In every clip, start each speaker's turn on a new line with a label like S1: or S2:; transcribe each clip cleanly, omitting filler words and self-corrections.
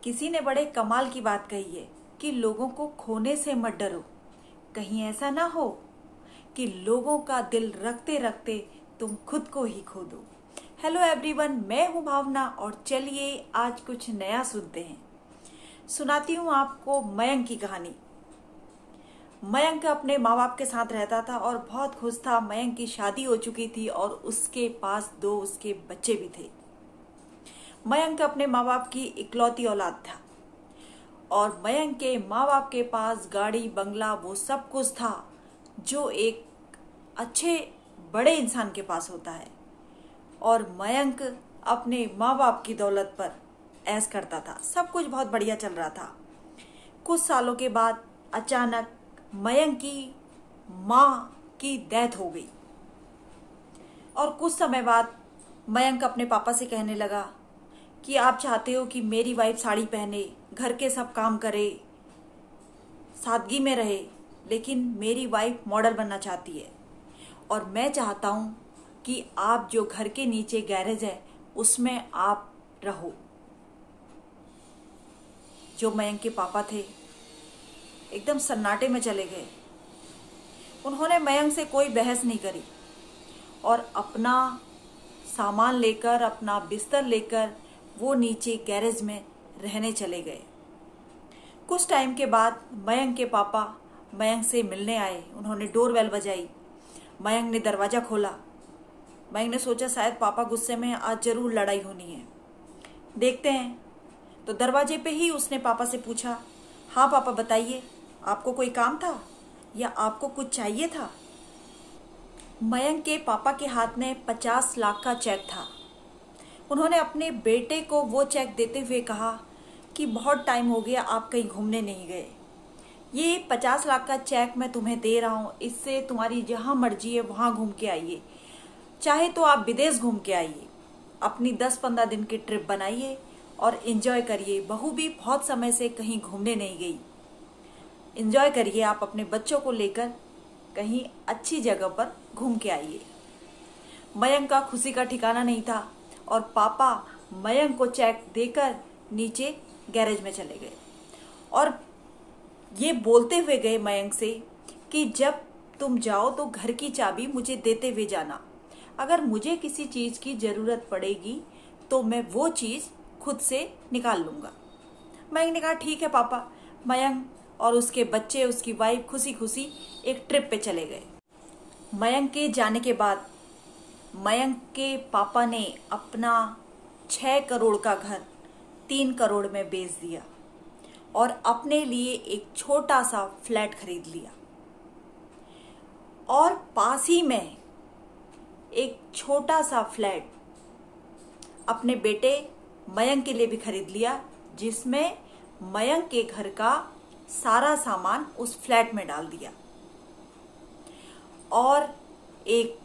S1: किसी ने बड़े कमाल की बात कही है कि लोगों को खोने से मत डरो। कहीं ऐसा ना हो कि लोगों का दिल रखते रखते तुम खुद को ही खो दो। हेलो एवरीवन, मैं हूं भावना और चलिए आज कुछ नया सुनते हैं। सुनाती हूं आपको मयंक की कहानी। मयंक अपने माँ बाप के साथ रहता था और बहुत खुश था। मयंक की शादी हो चुकी थी और उसके पास 2 उसके बच्चे भी थे। मयंक अपने माँ बाप की इकलौती औलाद था और मयंक के माँ बाप के पास गाड़ी बंगला वो सब कुछ था जो एक अच्छे बड़े इंसान के पास होता है। और मयंक अपने माँ बाप की दौलत पर ऐश करता था। सब कुछ बहुत बढ़िया चल रहा था। कुछ सालों के बाद अचानक मयंक की माँ की डेथ हो गई और कुछ समय बाद मयंक अपने पापा से कहने लगा कि आप चाहते हो कि मेरी वाइफ साड़ी पहने, घर के सब काम करे, सादगी में रहे, लेकिन मेरी वाइफ मॉडल बनना चाहती है और मैं चाहता हूँ कि आप जो घर के नीचे गैरेज है उसमें आप रहो। जो मयंक के पापा थे एकदम सन्नाटे में चले गए। उन्होंने मयंक से कोई बहस नहीं करी और अपना सामान लेकर, अपना बिस्तर लेकर वो नीचे गैरेज में रहने चले गए। कुछ टाइम के बाद मयंक के पापा मयंक से मिलने आए। उन्होंने डोरबेल बजाई। मयंक ने दरवाज़ा खोला। मयंक ने सोचा शायद पापा गुस्से में, आज जरूर लड़ाई होनी है, देखते हैं। तो दरवाजे पे ही उसने पापा से पूछा, हाँ पापा बताइए, आपको कोई काम था या आपको कुछ चाहिए था? मयंक के पापा के हाथ में 50 लाख का चेक था। उन्होंने अपने बेटे को वो चेक देते हुए कहा कि बहुत टाइम हो गया, आप कहीं घूमने नहीं गए। ये 50 लाख का चेक मैं तुम्हें दे रहा हूँ, इससे तुम्हारी जहाँ मर्जी है वहाँ घूम के आइए। चाहे तो आप विदेश घूम के आइए, अपनी 10-15 दिन की ट्रिप बनाइए और एंजॉय करिए। बहू भी बहुत समय से कहीं घूमने नहीं गई। एंजॉय करिए, आप अपने बच्चों को लेकर कहीं अच्छी जगह पर घूम के आइए। मयंक का खुशी का ठिकाना नहीं था और पापा मयंक को चेक देकर नीचे गैरेज में चले गए और ये बोलते हुए गए मयंक से कि जब तुम जाओ तो घर की चाबी मुझे देते हुए जाना। अगर मुझे किसी चीज़ की ज़रूरत पड़ेगी तो मैं वो चीज़ खुद से निकाल लूँगा। मयंक ने कहा ठीक है पापा। मयंक और उसके बच्चे, उसकी वाइफ खुशी खुशी एक ट्रिप पे चले गए। मयंक के जाने के बाद मयंक के पापा ने अपना 6 करोड़ का घर 3 करोड़ में बेच दिया और अपने लिए एक छोटा सा फ्लैट खरीद लिया और पास ही में एक छोटा सा फ्लैट अपने बेटे मयंक के लिए भी खरीद लिया, जिसमें मयंक के घर का सारा सामान उस फ्लैट में डाल दिया और एक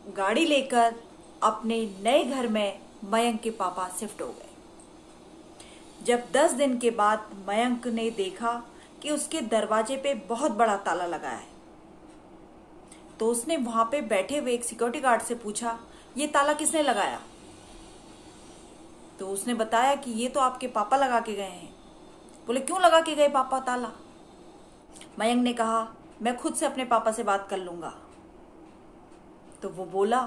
S1: गाड़ी लेकर अपने नए घर में मयंक के पापा शिफ्ट हो गए। जब 10 दिन के बाद मयंक ने देखा कि उसके दरवाजे पे बहुत बड़ा ताला लगा है, तो उसने वहां पे बैठे हुए एक सिक्योरिटी गार्ड से पूछा, ये ताला किसने लगाया? तो उसने बताया कि ये तो आपके पापा लगा के गए हैं। बोले क्यों लगा के गए पापा ताला? मयंक ने कहा मैं खुद से अपने पापा से बात कर लूंगा। तो वो बोला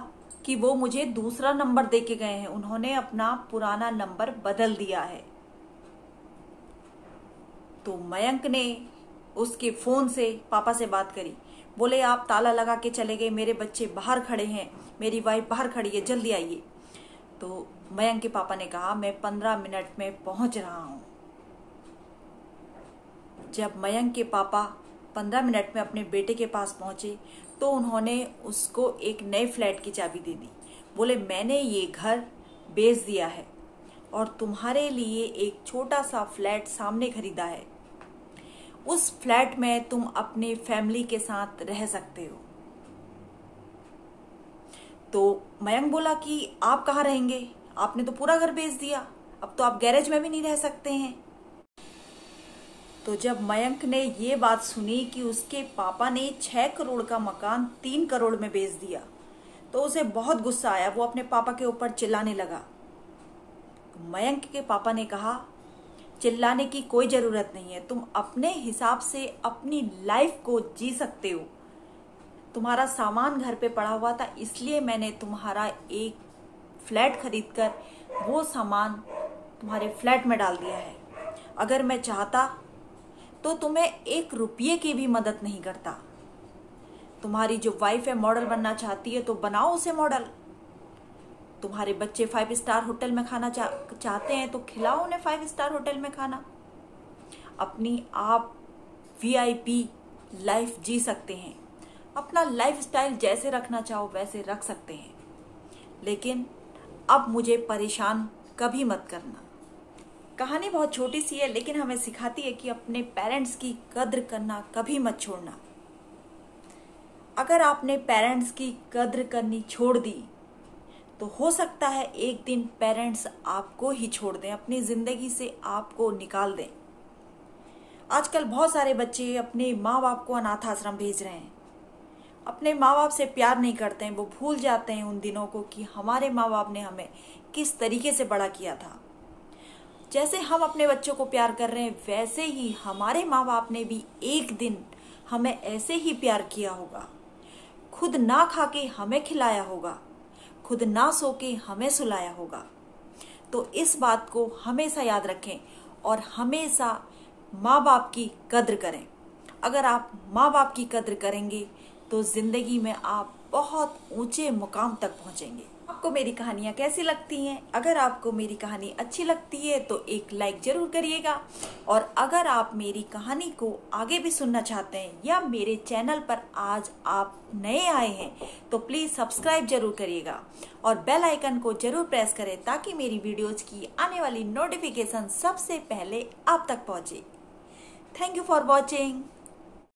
S1: कि वो मुझे दूसरा नंबर दे के गए हैं, उन्होंने अपना पुराना नंबर बदल दिया है। तो मयंक ने उसके फोन से पापा से बात करी। बोले आप ताला लगा के चले गए, मेरे बच्चे बाहर खड़े हैं, मेरी वाइफ बाहर खड़ी है, जल्दी आइए। तो मयंक के पापा ने कहा मैं 15 मिनट में पहुंच रहा हूं। जब मयंक के पापा 15 मिनट में अपने बेटे के पास पहुंचे तो उन्होंने उसको एक नए फ्लैट की चाबी दे दी। बोले मैंने ये घर बेच दिया है और तुम्हारे लिए एक छोटा सा फ्लैट सामने खरीदा है। उस फ्लैट में तुम अपने फैमिली के साथ रह सकते हो। तो मयंक बोला कि आप कहाँ रहेंगे? आपने तो पूरा घर बेच दिया, अब तो आप गैरेज में भी नहीं रह सकते हैं। तो जब मयंक ने ये बात सुनी कि उसके पापा ने 6 करोड़ का मकान 3 करोड़ में बेच दिया, तो उसे बहुत गुस्सा आया। वो अपने पापा के ऊपर चिल्लाने लगा। मयंक के पापा ने कहा चिल्लाने की कोई जरूरत नहीं है। तुम अपने हिसाब से अपनी लाइफ को जी सकते हो। तुम्हारा सामान घर पे पड़ा हुआ था, इसलिए मैंने तुम्हारा एक फ्लैट खरीदकर वो सामान तुम्हारे फ्लैट में डाल दिया है। अगर मैं चाहता तो तुम्हें 1 रुपये की भी मदद नहीं करता। तुम्हारी जो वाइफ है मॉडल बनना चाहती है तो बनाओ उसे मॉडल। तुम्हारे बच्चे 5 स्टार होटल में खाना चाहते हैं तो खिलाओ उन्हें 5 स्टार होटल में खाना। अपनी आप VIP लाइफ जी सकते हैं। अपना लाइफ स्टाइल जैसे रखना चाहो वैसे रख सकते हैं, लेकिन अब मुझे परेशान कभी मत करना। कहानी बहुत छोटी सी है, लेकिन हमें सिखाती है कि अपने पेरेंट्स की कद्र करना कभी मत छोड़ना। अगर आपने पेरेंट्स की कद्र करनी छोड़ दी तो हो सकता है एक दिन पेरेंट्स आपको ही छोड़ दें, अपनी जिंदगी से आपको निकाल दें। आजकल बहुत सारे बच्चे अपने माँ बाप को अनाथ आश्रम भेज रहे हैं। अपने माँ बाप से प्यार नहीं करते हैं। वो भूल जाते हैं उन दिनों को कि हमारे माँ बाप ने हमें किस तरीके से बड़ा किया था। जैसे हम अपने बच्चों को प्यार कर रहे हैं, वैसे ही हमारे माँ बाप ने भी एक दिन हमें ऐसे ही प्यार किया होगा। खुद ना खा के हमें खिलाया होगा, खुद ना सो के हमें सुलाया होगा। तो इस बात को हमेशा याद रखें और हमेशा माँ बाप की कद्र करें। अगर आप माँ बाप की कद्र करेंगे तो जिंदगी में आप बहुत ऊंचे मुकाम तक पहुंचेंगे। आपको मेरी कहानियाँ कैसी लगती हैं? अगर आपको मेरी कहानी अच्छी लगती है तो एक लाइक जरूर करिएगा, और अगर आप मेरी कहानी को आगे भी सुनना चाहते हैं या मेरे चैनल पर आज आप नए आए हैं तो प्लीज सब्सक्राइब जरूर करिएगा और बेल आइकन को जरूर प्रेस करें ताकि मेरी वीडियोज की आने वाली नोटिफिकेशन सबसे पहले आप तक पहुंचे। Thank you for watching.